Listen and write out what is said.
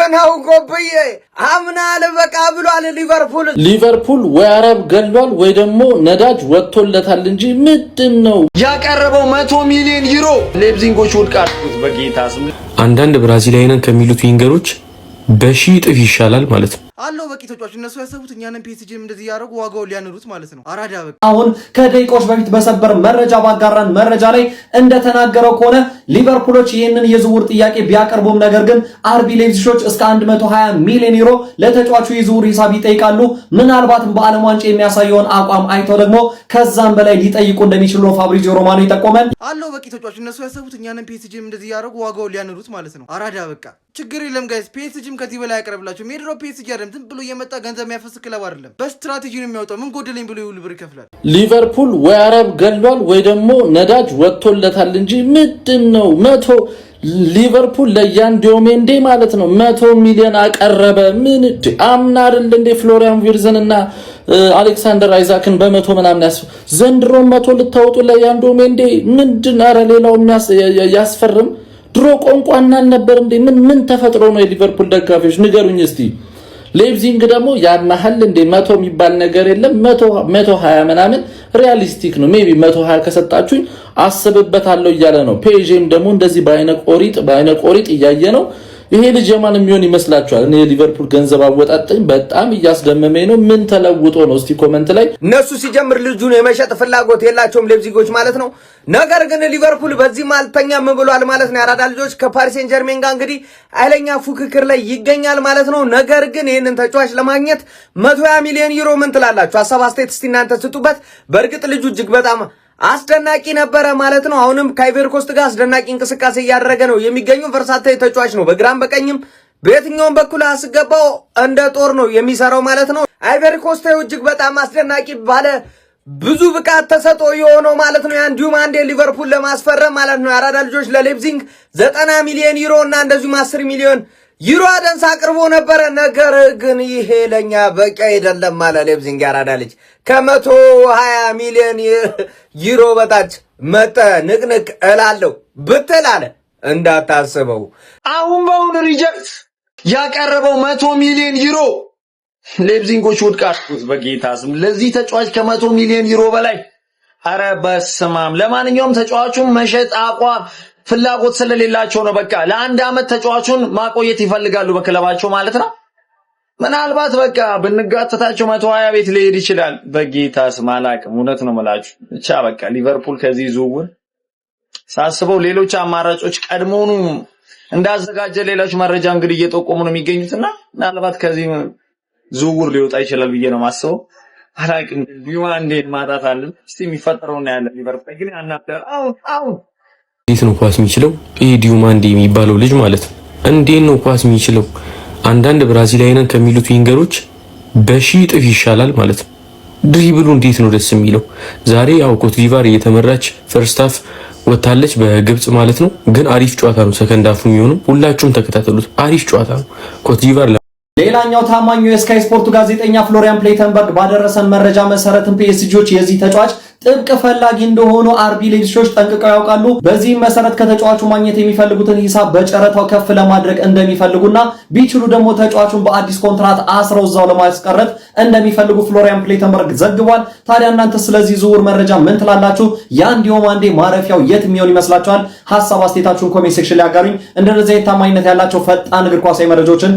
ምንድነው ጎብዬ አምናለ በቃ ብሏል ሊቨርፑል ወይ አረብ ገሏል ወይ ደግሞ ነዳጅ ወጥቶለታል እንጂ ምንድነው ያቀረበው 100 ሚሊዮን ዩሮ ሌፕዚንጎች ወድቃሉ በጌታ ስም አንዳንድ ብራዚላውያን ከሚሉት ዊንገሮች በሺ ጥፍ ይሻላል ማለት ነው አለው በቂ ተጫዋች እነሱ ያሰቡት እኛንም ፒኤስጂም እንደዚህ ያደርጉ ዋጋው ሊያነሩት ማለት ነው አራዳ በቃ አሁን ከደቂቃዎች በፊት በሰበር መረጃ ባጋራን መረጃ ላይ እንደተናገረው ከሆነ ሊቨርፑሎች ይህንን የዝውውር ጥያቄ ቢያቀርቡም ነገር ግን አርቢ ሌፕዚሾች እስከ 120 ሚሊዮን ዩሮ ለተጫዋቹ የዝውውር ሂሳብ ይጠይቃሉ ምናልባትም በዓለም ዋንጫ የሚያሳየውን አቋም አይተው ደግሞ ከዛም በላይ ሊጠይቁ እንደሚችሉ ነው ፋብሪዚዮ ሮማኖ ይጠቆመን አለው በቂ ተጫዋች እነሱ ያሰቡት እኛንም ፒኤስጂም እንደዚህ ያደርጉ ዋጋው ሊያነሩት ማለት ነው አራዳ በቃ ችግር የለም ጋይስ ፒኤስጂም ከዚህ በላይ ያቀርብላችሁ ሜድሮ ፒኤስጂ አይደለም ዝም ብሎ የመጣ ገንዘብ የሚያፈስ ክለብ አይደለም በስትራቴጂ ነው የሚያወጣው ምን ጎደለኝ ብሎ ይውል ብር ይከፍላል ሊቨርፑል ወይ አረብ ገሏል ወይ ደግሞ ነዳጅ ወጥቶለታል እንጂ ምንድነው 100 ሊቨርፑል ለያንዲዮሜንዴ ማለት ነው 100 ሚሊዮን አቀረበ ምን አምና አይደል እንደ ፍሎሪያን ቪርዘን እና አሌክሳንደር አይዛክን በ100 ምናምን ዘንድሮ 100 ልታወጡ ለያንዲዮሜንዴ ምንድን አረ ሌላው ያስፈርም ድሮ ቋንቋና ነበር እንዴ ምን ተፈጥሮ ነው የሊቨርፑል ደጋፊዎች ንገሩኝ እስቲ ሌፕዚንግ ደግሞ ያማህል እንደ 100 የሚባል ነገር የለም 120 ምናምን ሪያሊስቲክ ነው ሜቢ 120 ከሰጣችሁኝ አስብበታለሁ እያለ ነው ፔጄም ደግሞ እንደዚህ በአይነ ቆሪጥ እያየ ነው ይሄ ልጅ የማን የሚሆን ይመስላችኋል እኔ ሊቨርፑል ገንዘብ አወጣጣኝ በጣም እያስደመመኝ ነው ምን ተለውጦ ነው እስቲ ኮሜንት ላይ እነሱ ሲጀምር ልጁን የመሸጥ ፍላጎት የላቸውም ሌፕዚጎች ማለት ነው ነገር ግን ሊቨርፑል በዚህ ማልተኛም ብሏል ማለት ነው ያራዳ ልጆች ከፓሪስ ሴን ጀርሜን ጋር እንግዲህ አይለኛ ፉክክር ላይ ይገኛል ማለት ነው ነገር ግን ይሄንን ተጫዋች ለማግኘት 120 ሚሊዮን ዩሮ ምን ትላላችሁ ሐሳብ አስተያየት እስቲ እናንተ ስጡበት በእርግጥ ልጁ እጅግ በጣም አስደናቂ ነበረ ማለት ነው አሁንም ከአይቨሪ ኮስት ጋር አስደናቂ እንቅስቃሴ እያደረገ ነው የሚገኘው ቨርሳታይል ተጫዋች ነው በግራም በቀኝም በየትኛውም በኩል አስገባው እንደ ጦር ነው የሚሰራው ማለት ነው አይቨሪ ኮስት እጅግ በጣም አስደናቂ ባለ ብዙ ብቃት ተሰጥኦ የሆነው ማለት ነው ያንዲዩም አንዴ ሊቨርፑል ለማስፈረም ማለት ነው ያራዳ ልጆች ለሌፕዚንግ 90 ሚሊዮን ዩሮ እና እንደዚሁም 10 ሚሊዮን ዩሮ አደንስ አቅርቦ ነበር ነገር ግን ይሄ ለኛ በቂ አይደለም ማለት ሌፕዚንግ ያራዳ ልጅ ከ120 ሚሊዮን ዩሮ በታች መጠ ንቅንቅ እላለሁ ብትላለ እንዳታስበው አሁን በአሁን ሪጀክት ያቀረበው 100 ሚሊዮን ዩሮ ሌፕዚንጎች ወድቃሉት በጌታ ስም ለዚህ ተጫዋች ከ100 ሚሊዮን ዩሮ በላይ አረ በስማም ለማንኛውም ተጫዋቹን መሸጥ አቋም ፍላጎት ስለሌላቸው ነው በቃ ለአንድ አመት ተጫዋቹን ማቆየት ይፈልጋሉ በክለባቸው ማለት ነው ምናልባት በቃ ብንጋተታቸው 120 ቤት ሊሄድ ይችላል በጌታ ስም አላቅም እውነት ነው መላችሁ ብቻ በቃ ሊቨርፑል ከዚህ ዝውውር ሳስበው ሌሎች አማራጮች ቀድሞኑ እንዳዘጋጀ ሌሎች መረጃ እንግዲህ እየጠቆሙ ነው የሚገኙትና ምናልባት ከዚህ ዝውውር ሊወጣ ይችላል ብዬ ነው ማስበው አላቅም ዲዋንዴን ማጣት አለ እስቲ የሚፈጠረው ነው ያለ ሊቨርፑል ግን አው እንዴት ነው ኳስ የሚችለው ይሄ ዲዩማንዴ የሚባለው ልጅ ማለት ነው እንዴት ነው ኳስ የሚችለው አንዳንድ ብራዚላውያን ከሚሉት ዊንገሮች በሺ ጥፍ ይሻላል ማለት ነው ድሪብሉ እንዴት ነው ደስ የሚለው ዛሬ ያው ኮት ዲቫር እየተመራች ፈርስት ሃፍ ወጣለች በግብጽ ማለት ነው ግን አሪፍ ጨዋታ ነው ሰከንድ ሃፉ የሚሆነው ሁላችሁም ተከታተሉት አሪፍ ጨዋታ ነው ኮት ዲቫር ሌላኛው ታማኙ የስካይ ስፖርት ጋዜጠኛ ፍሎሪያን ፕሌተንበርግ ባደረሰን መረጃ መሰረትም ፒኤስጂዎች የዚህ ተጫዋች ጥብቅ ፈላጊ እንደሆኑ አርቢ ሌፕዚሾች ጠንቅቀው ያውቃሉ በዚህ መሰረት ከተጫዋቹ ማግኘት የሚፈልጉትን ሂሳብ በጨረታው ከፍ ለማድረግ እንደሚፈልጉና ቢችሉ ደግሞ ተጫዋቹን በአዲስ ኮንትራት አስረው እዛው ለማስቀረት እንደሚፈልጉ ፍሎሪያን ፕሌተንበርግ ዘግቧል ታዲያ እናንተ ስለዚህ ዝውውር መረጃ ምን ትላላችሁ ያንዲዩም አንዴ ማረፊያው የት የሚሆን ይመስላችኋል ሐሳብ አስተያየታችሁን ኮሜንት ሴክሽን ላይ አጋሩኝ እንደዚህ ታማኝነት ያላቸው ፈጣን እግር ኳሳዊ መረጃዎችን